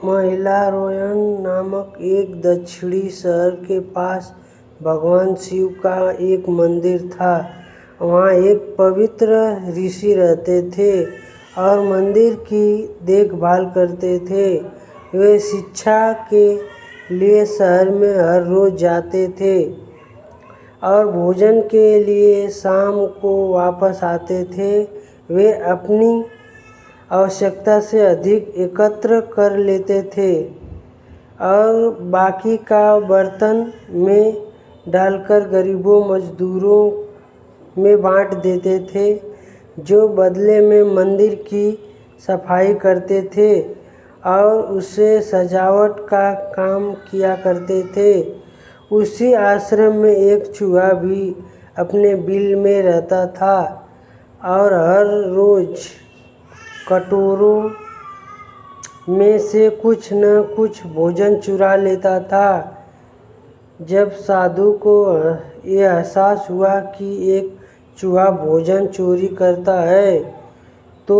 महिलारोयण नामक एक दक्षिणी शहर के पास भगवान शिव का एक मंदिर था। वहाँ एक पवित्र ऋषि रहते थे और मंदिर की देखभाल करते थे। वे शिक्षा के लिए शहर में हर रोज जाते थे और भोजन के लिए शाम को वापस आते थे। वे अपनी आवश्यकता से अधिक एकत्र कर लेते थे और बाकी का बर्तन में डालकर गरीबों मजदूरों में बांट देते थे, जो बदले में मंदिर की सफाई करते थे और उससे सजावट का काम किया करते थे। उसी आश्रम में एक चूहा भी अपने बिल में रहता था और हर रोज कटोरों में से कुछ न कुछ भोजन चुरा लेता था। जब साधु को ये एहसास हुआ कि एक चूहा भोजन चोरी करता है, तो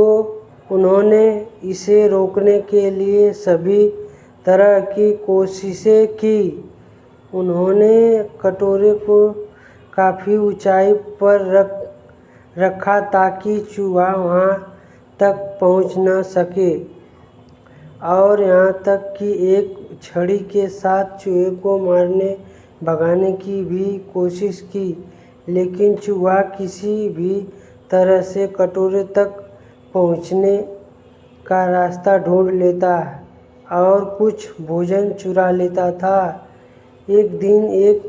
उन्होंने इसे रोकने के लिए सभी तरह की कोशिशें की। उन्होंने कटोरे को काफ़ी ऊंचाई पर रखा ताकि चूहा वहाँ तक पहुँच न सके और यहाँ तक कि एक छड़ी के साथ चूहे को भगाने की भी कोशिश की, लेकिन चूहा किसी भी तरह से कटोरे तक पहुँचने का रास्ता ढूंढ लेता और कुछ भोजन चुरा लेता था। एक दिन एक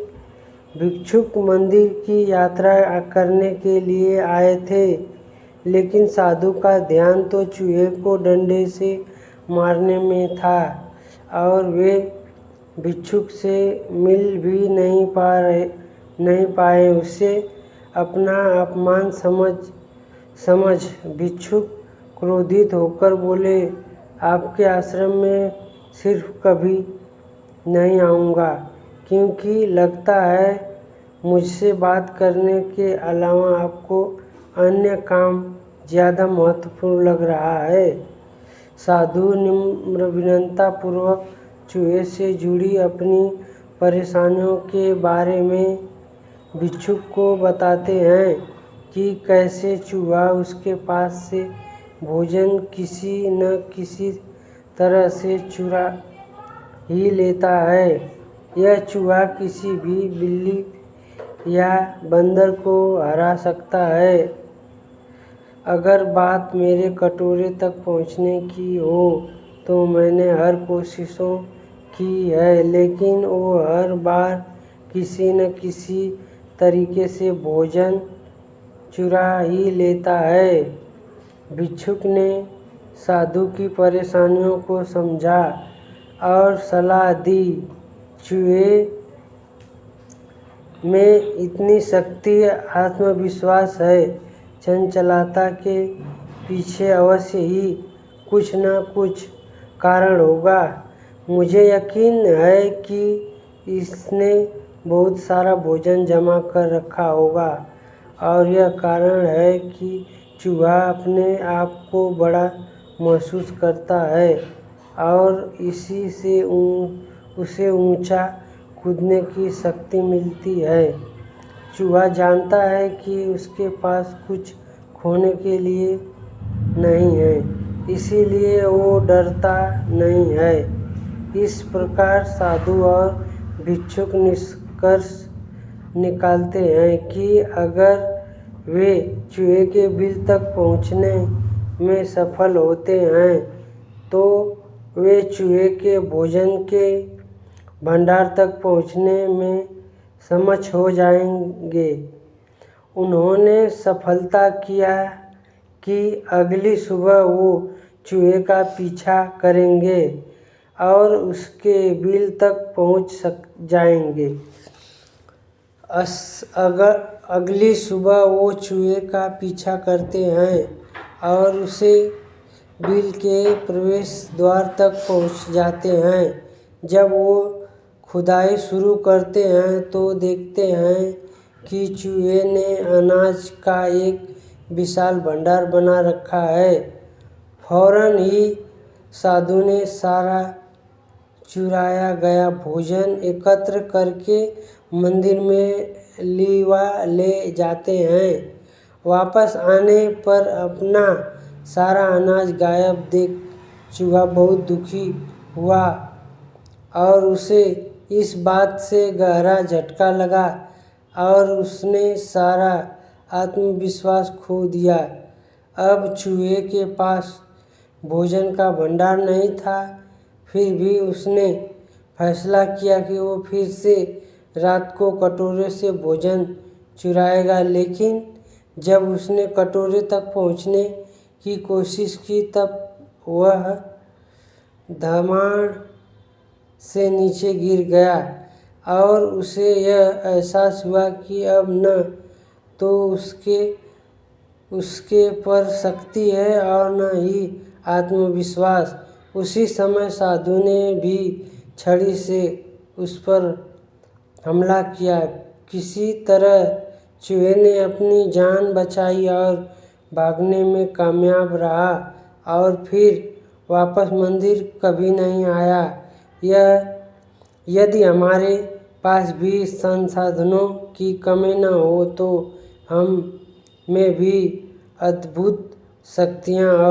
भिक्षुक मंदिर की यात्रा करने के लिए आए थे, लेकिन साधु का ध्यान तो चूहे को डंडे से मारने में था और वे भिक्षुक से मिल भी नहीं पाए। उसे अपना अपमान समझ भिक्षुक क्रोधित होकर बोले, आपके आश्रम में सिर्फ कभी नहीं आऊँगा, क्योंकि लगता है मुझसे बात करने के अलावा आपको अन्य काम ज़्यादा महत्वपूर्ण लग रहा है। साधु निम्र विनम्रतापूर्वक चूहे से जुड़ी अपनी परेशानियों के बारे में भिक्षुक को बताते हैं कि कैसे चूहा उसके पास से भोजन किसी न किसी तरह से चुरा ही लेता है। यह चूहा किसी भी बिल्ली या बंदर को हरा सकता है। अगर बात मेरे कटोरे तक पहुंचने की हो तो मैंने हर कोशिशों की है, लेकिन वो हर बार किसी न किसी तरीके से भोजन चुरा ही लेता है। भिक्षुक ने साधु की परेशानियों को समझा और सलाह दी, चूहे में इतनी शक्ति, आत्मविश्वास है, चंचलता के पीछे अवश्य ही कुछ न कुछ कारण होगा। मुझे यकीन है कि इसने बहुत सारा भोजन जमा कर रखा होगा और यह कारण है कि चूहा अपने आप को बड़ा महसूस करता है और इसी से उसे ऊंचा कूदने की शक्ति मिलती है। चूहा जानता है कि उसके पास कुछ खोने के लिए नहीं है, इसीलिए वो डरता नहीं है। इस प्रकार साधु और भिक्षुक निष्कर्ष निकालते हैं कि अगर वे चूहे के बिल तक पहुंचने में सफल होते हैं तो वे चूहे के भोजन के भंडार तक पहुंचने में सक्षम हो जाएंगे। उन्होंने सफलता किया कि अगली सुबह वो चूहे का पीछा करेंगे और उसके बिल तक पहुंच जाएंगे। अगली सुबह वो चूहे का पीछा करते हैं और उसे बिल के प्रवेश द्वार तक पहुंच जाते हैं। जब वो खुदाई शुरू करते हैं तो देखते हैं कि चूहे ने अनाज का एक विशाल भंडार बना रखा है। फौरन ही साधु ने सारा चुराया गया भोजन एकत्र करके मंदिर में ले जाते हैं। वापस आने पर अपना सारा अनाज गायब देख चूहा बहुत दुखी हुआ और उसे इस बात से गहरा झटका लगा और उसने सारा आत्मविश्वास खो दिया। अब चूहे के पास भोजन का भंडार नहीं था, फिर भी उसने फैसला किया कि वो फिर से रात को कटोरे से भोजन चुराएगा। लेकिन जब उसने कटोरे तक पहुंचने की कोशिश की तब वह धमाड़ से नीचे गिर गया और उसे यह एहसास हुआ कि अब न तो उसके पर शक्ति है और न ही आत्मविश्वास। उसी समय साधु ने भी छड़ी से उस पर हमला किया। किसी तरह चूहे ने अपनी जान बचाई और भागने में कामयाब रहा और फिर वापस मंदिर कभी नहीं आया। यदि हमारे पास भी संसाधनों की कमी न हो तो हम में भी अद्भुत शक्तियाँ और